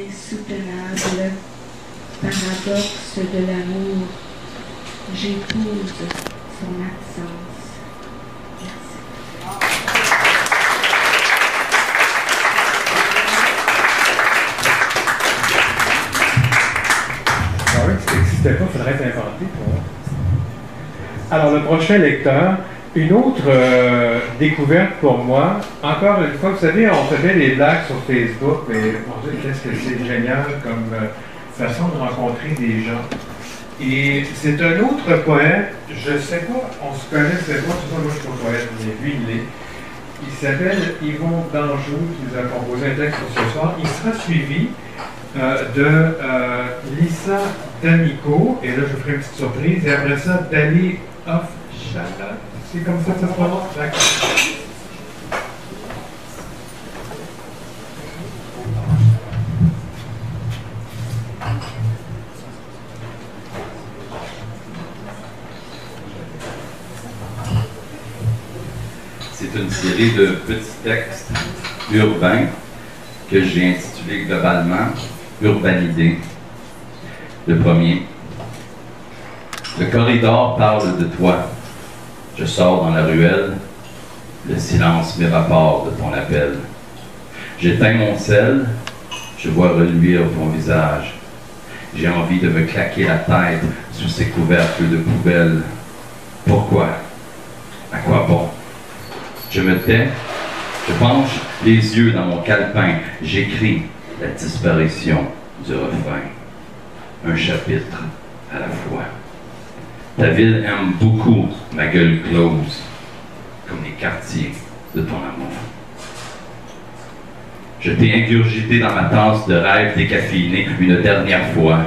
insoutenable paradoxe de l'amour. J'épouse son absence. Merci. Ah oui, ça n'existait pas, il faudrait être inventé pour moi. Alors, le prochain lecteur, une autre découverte pour moi. Encore une fois, vous savez, on faisait des blagues sur Facebook, mais mon Dieu, qu'est-ce que c'est génial comme façon de rencontrer des gens. Et c'est un autre poète, je sais pas, on se connaissait pas, tout ça, moi je suis pas poète, mais lui il l'est. Il s'appelle Yvon Danjou, qui nous a composé un texte pour ce soir. Il sera suivi de Lisa D'Amico, et là je vous ferai une petite surprise, et après ça, Dali Ofshala. C'est comme ça que ça se prononce? C'est une série de petits textes urbains que j'ai intitulés globalement Urbanidés. Le premier. Le corridor parle de toi. Je sors dans la ruelle. Le silence m'évapore de ton appel. J'éteins mon sel. Je vois reluire ton visage. J'ai envie de me claquer la tête sous ces couvercles de poubelle. Pourquoi? À quoi bon? Je me tais, je penche les yeux dans mon calepin, j'écris la disparition du refrain. Un chapitre à la fois. Ta ville aime beaucoup ma gueule close, comme les quartiers de ton amour. Je t'ai ingurgité dans ma tasse de rêve décaféiné une dernière fois,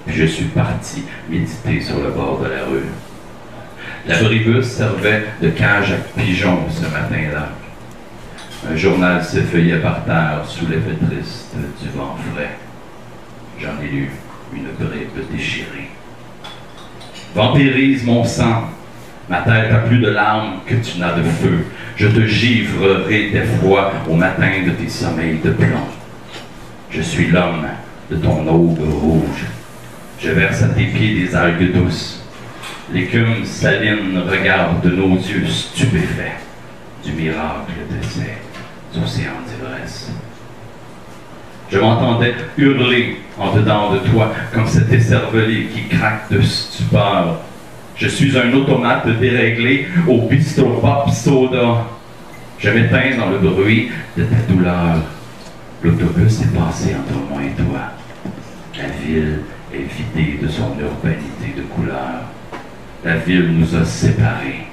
puis je suis parti méditer sur le bord de la rue. L'abribus servait de cage à pigeons ce matin-là. Un journal s'effeuillait par terre sous l'effet triste du vent frais. J'en ai lu une bribe déchirée. Vampirise mon sang. Ma tête a plus de larmes que tu n'as de feu. Je te givrerai d'effroi au matin de tes sommeils de plomb. Je suis l'homme de ton aube rouge. Je verse à tes pieds des algues douces. L'écume saline regarde de nos yeux stupéfaits du miracle de ces océans d'ivresse. Je m'entendais hurler en dedans de toi comme cet écervelé qui craque de stupeur. Je suis un automate déréglé au bistro pop soda. Je m'éteins dans le bruit de ta douleur. L'autobus est passé entre moi et toi. La ville est vidée de son urbanité de couleurs. La ville nous a séparés.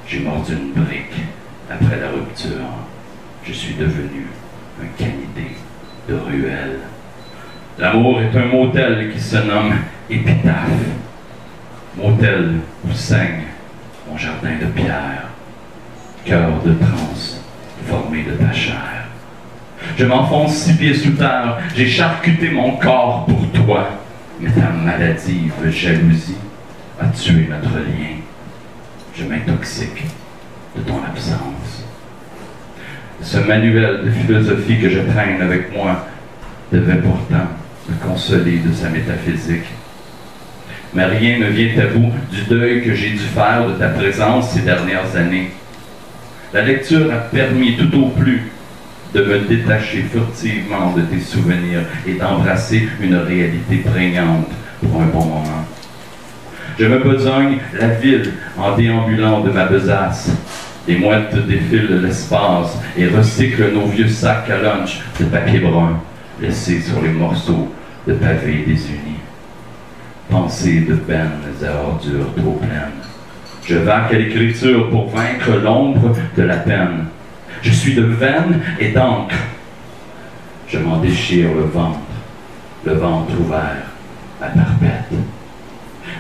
J'ai mordu une brique après la rupture. Je suis devenu un canidé de ruelle. L'amour est un motel qui se nomme épitaphe. Motel où saigne mon jardin de pierre. Cœur de transe formé de ta chair. Je m'enfonce 6 pieds sous terre. J'ai charcuté mon corps pour toi. Mais ta maladive jalousie a tué notre lien. Je m'intoxique de ton absence. Ce manuel de philosophie que je traîne avec moi devait pourtant me consoler de sa métaphysique. Mais rien ne vient à bout du deuil que j'ai dû faire de ta présence ces dernières années. La lecture a permis tout au plus de me détacher furtivement de tes souvenirs et d'embrasser une réalité prégnante pour un bon moment. Je me besogne la ville en déambulant de ma besace. Les mouettes défilent l'espace et recyclent nos vieux sacs à lunch de papier brun laissés sur les morceaux de pavés désunis. Pensées de bennes à ordures trop pleines. Je vaque à l'écriture pour vaincre l'ombre de la peine. Je suis de veine et d'encre. Je m'en déchire le ventre ouvert à perpète.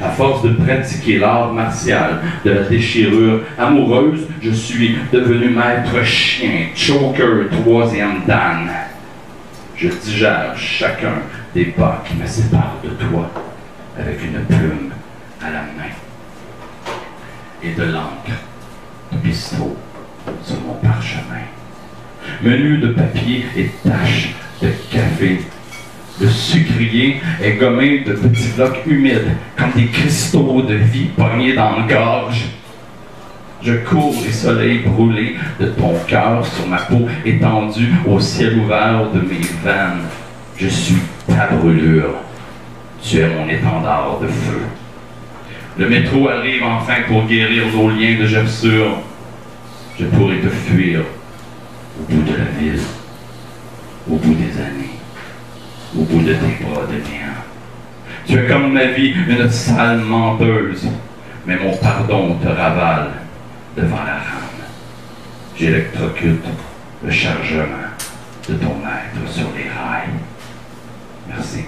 À force de pratiquer l'art martial de la déchirure amoureuse, je suis devenu maître chien, choker, 3e dan. Je digère chacun des pas qui me séparent de toi avec une plume à la main et de l'encre de bistrot sur mon parchemin. Menu de papier et taches de café. Le sucrier est gommé de petits blocs humides, comme des cristaux de vie pognés dans la gorge. Je cours les soleils brûlés de ton cœur sur ma peau étendue au ciel ouvert de mes veines. Je suis ta brûlure. Tu es mon étendard de feu. Le métro arrive enfin pour guérir nos liens de gerçure. Je pourrais te fuir au bout de la ville, au bout des années, au bout de tes bras de néant. Tu es comme ma vie, une sale menteuse, mais mon pardon te ravale devant la rame. J'électrocute le chargement de ton être sur les rails. Merci.